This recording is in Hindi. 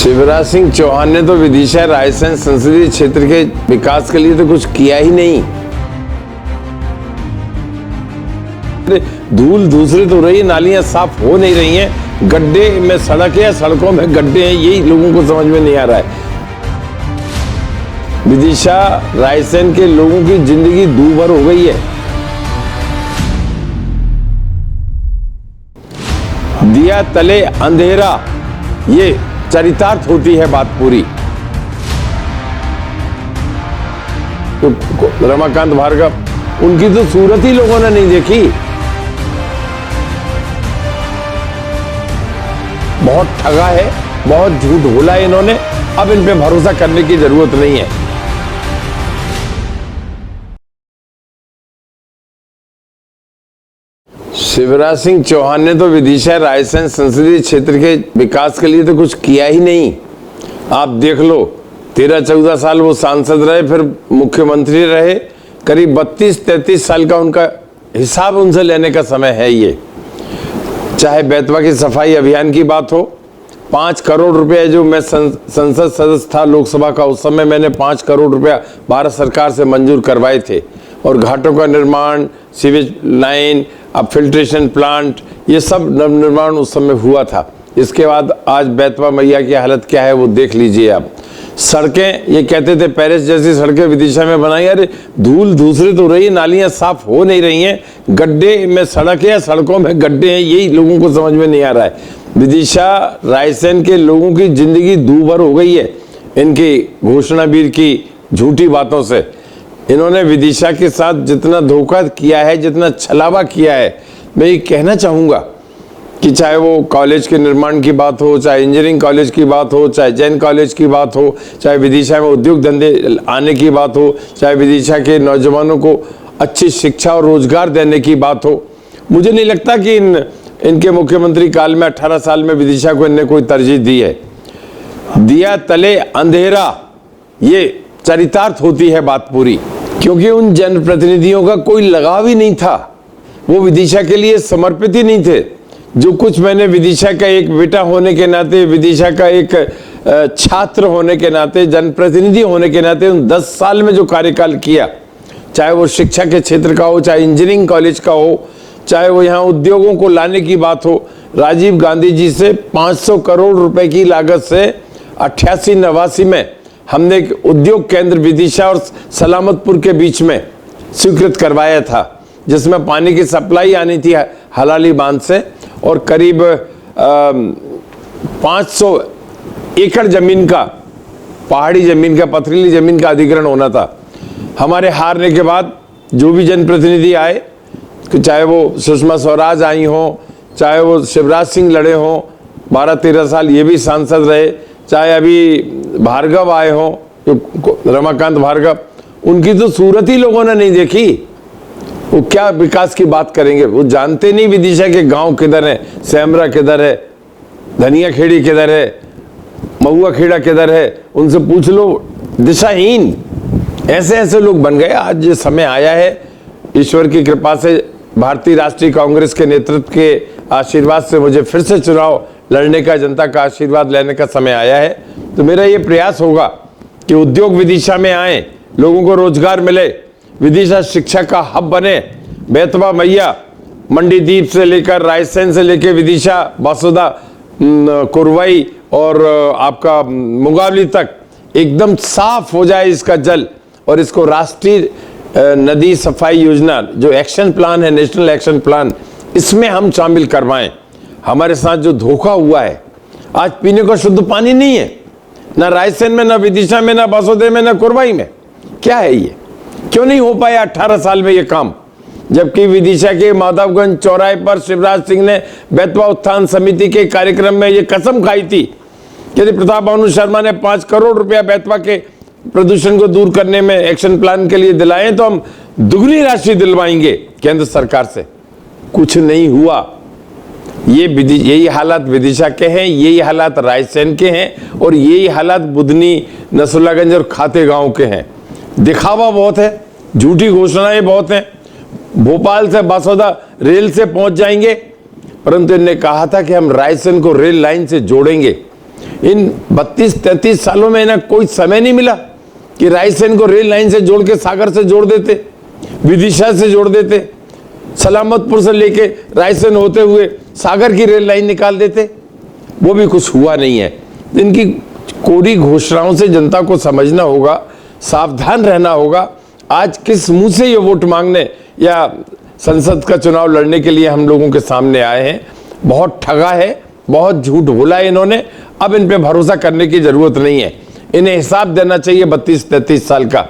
शिवराज सिंह चौहान ने तो विदिशा रायसेन संसदीय क्षेत्र के विकास के लिए तो कुछ किया ही नहीं। धूल दूसरी तो रही, नालियां साफ हो नहीं रही हैं, गड्ढे में सड़क है, सड़कों में गड्ढे हैं, यही लोगों को समझ में नहीं आ रहा है। विदिशा रायसेन के लोगों की जिंदगी दूभर हो गई है। दिया तले अंधेरा, ये चरितार्थ होती है बात पूरी। तो रमाकांत भार्गव, उनकी तो सूरत ही लोगों ने नहीं देखी। बहुत ठगा है, बहुत झूठ बोला है इन्होंने, अब इन पे भरोसा करने की जरूरत नहीं है। शिवराज सिंह चौहान ने तो विदिशा रायसेन संसदीय क्षेत्र के विकास के लिए तो कुछ किया ही नहीं। आप देख लो, 13-14 साल वो सांसद रहे, फिर मुख्यमंत्री रहे, करीब 32-33 साल का उनका हिसाब उनसे लेने का समय है ये। चाहे बेतवा की सफाई अभियान की बात हो, 5 करोड़ रुपए, जो मैं संसद सदस्य था लोकसभा का, उस समय मैंने 5 करोड़ रुपया भारत सरकार से मंजूर करवाए थे। और घाटों का निर्माण, सीवेज लाइन, अब फिल्ट्रेशन प्लांट, ये सब नवनिर्माण उस समय हुआ था। इसके बाद आज बेतवा मैया की हालत क्या है वो देख लीजिए आप। सड़कें, ये कहते थे पेरिस जैसी सड़कें विदिशा में बनाई, अरे धूल दूसरी तो रही, नालियां साफ हो नहीं रही हैं, गड्ढे में सड़क है, सड़कों में गड्ढे हैं, यही लोगों को समझ में नहीं आ रहा है। विदिशा रायसेन के लोगों की जिंदगी दूभर हो गई है इनकी घोषणावीर की झूठी बातों से। इन्होंने विदिशा के साथ जितना धोखा किया है, जितना छलावा किया है, मैं ये कहना चाहूँगा कि चाहे वो कॉलेज के निर्माण की बात हो, चाहे इंजीनियरिंग कॉलेज की बात हो, चाहे जैन कॉलेज की बात हो, चाहे विदिशा में उद्योग धंधे आने की बात हो, चाहे विदिशा के नौजवानों को अच्छी शिक्षा और रोजगार देने की बात हो, मुझे नहीं लगता कि इनके मुख्यमंत्री काल में 18 साल में विदिशा को इनने कोई तरजीह दी है। दिया तले अंधेरा, ये चरितार्थ होती है बात पूरी, क्योंकि उन जनप्रतिनिधियों का कोई लगाव ही नहीं था, वो विदिशा के लिए समर्पित ही नहीं थे। जो कुछ मैंने विदिशा का एक बेटा होने के नाते, विदिशा का एक छात्र होने के नाते, जनप्रतिनिधि होने के नाते उन 10 साल में जो कार्यकाल किया, चाहे वो शिक्षा के क्षेत्र का हो, चाहे इंजीनियरिंग कॉलेज का हो, चाहे वो यहाँ उद्योगों को लाने की बात हो, राजीव गांधी जी से 500 करोड़ रुपए की लागत से 88-89 में हमने एक उद्योग केंद्र विदिशा और सलामतपुर के बीच में स्वीकृत करवाया था, जिसमें पानी की सप्लाई आनी थी हलाली बांध से, और करीब 500 एकड़ जमीन का, पहाड़ी जमीन का, पथरीली जमीन का अधिग्रहण होना था। हमारे हारने के बाद जो भी जनप्रतिनिधि आए, चाहे वो सुषमा स्वराज आई हो, चाहे वो शिवराज सिंह लड़े हों, 12-13 साल ये भी सांसद रहे, चाहे अभी भार्गव आए हो, रमाकांत भार्गव, उनकी तो सूरत ही लोगों ने नहीं देखी। वो क्या विकास की बात करेंगे? वो जानते नहीं विदिशा के गांव किधर है, सेमरा किधर है, धनिया खेड़ी किधर है, महुआ खेड़ा किधर है, उनसे पूछ लो। दिशाहीन ऐसे ऐसे लोग बन गए। आज ये समय आया है, ईश्वर की कृपा से, भारतीय राष्ट्रीय कांग्रेस के नेतृत्व के आशीर्वाद से मुझे फिर से चुनाव लड़ने का, जनता का आशीर्वाद लेने का समय आया है। तो मेरा ये प्रयास होगा कि उद्योग विदिशा में आए, लोगों को रोजगार मिले, विदिशा शिक्षा का हब बने, बेतवा मैया, मंडीदीप से लेकर रायसेन से लेकर विदिशा, बासुदा, कुरवाई और आपका मुंगावली तक एकदम साफ हो जाए इसका जल, और इसको राष्ट्रीय नदी सफाई योजना, जो एक्शन प्लान है, नेशनल एक्शन प्लान, इसमें हम शामिल करवाएं। हमारे साथ जो धोखा हुआ है, आज पीने को शुद्ध पानी नहीं है, ना रायसेन में, ना विदिशा में, ना बासुदे में, ना कुरवाई में। क्या है ये? क्यों नहीं हो पाया 18 साल में ये काम? जबकि विदिशा के माधवगंज चौराहे पर शिवराज सिंह ने बेतवा उत्थान समिति के कार्यक्रम में ये कसम खाई थी कि यदि प्रताप भानु शर्मा ने 5 करोड़ रुपया बेतवा के प्रदूषण को दूर करने में एक्शन प्लान के लिए दिलाए, तो हम दुगनी राशि दिलवाएंगे केंद्र सरकार से। कुछ नहीं हुआ। यही हालात विदिशा के हैं, यही हालात रायसेन के हैं, और यही हालात बुधनी, नसरुल्लागंज और खाते गांव के हैं। दिखावा बहुत है, झूठी घोषणाएं बहुत हैं। भोपाल से बासोदा रेल से पहुंच जाएंगे, परंतु इन्होंने कहा था कि हम रायसेन को रेल लाइन से जोड़ेंगे। इन 32-33 सालों में इन्हें कोई समय नहीं मिला कि रायसेन को रेल लाइन से जोड़ के सागर से जोड़ देते, विदिशा से जोड़ देते, सलामतपुर से लेके रायसेन होते हुए सागर की रेल लाइन निकाल देते। वो भी कुछ हुआ नहीं है। इनकी कोरी घोषणाओं से जनता को समझना होगा, सावधान रहना होगा। आज किस मुंह से ये वोट मांगने या संसद का चुनाव लड़ने के लिए हम लोगों के सामने आए हैं। बहुत ठगा है, बहुत झूठ बोला है इन्होंने। अब इन पे भरोसा करने की जरूरत नहीं है। इन्हें हिसाब देना चाहिए 32-33 साल का।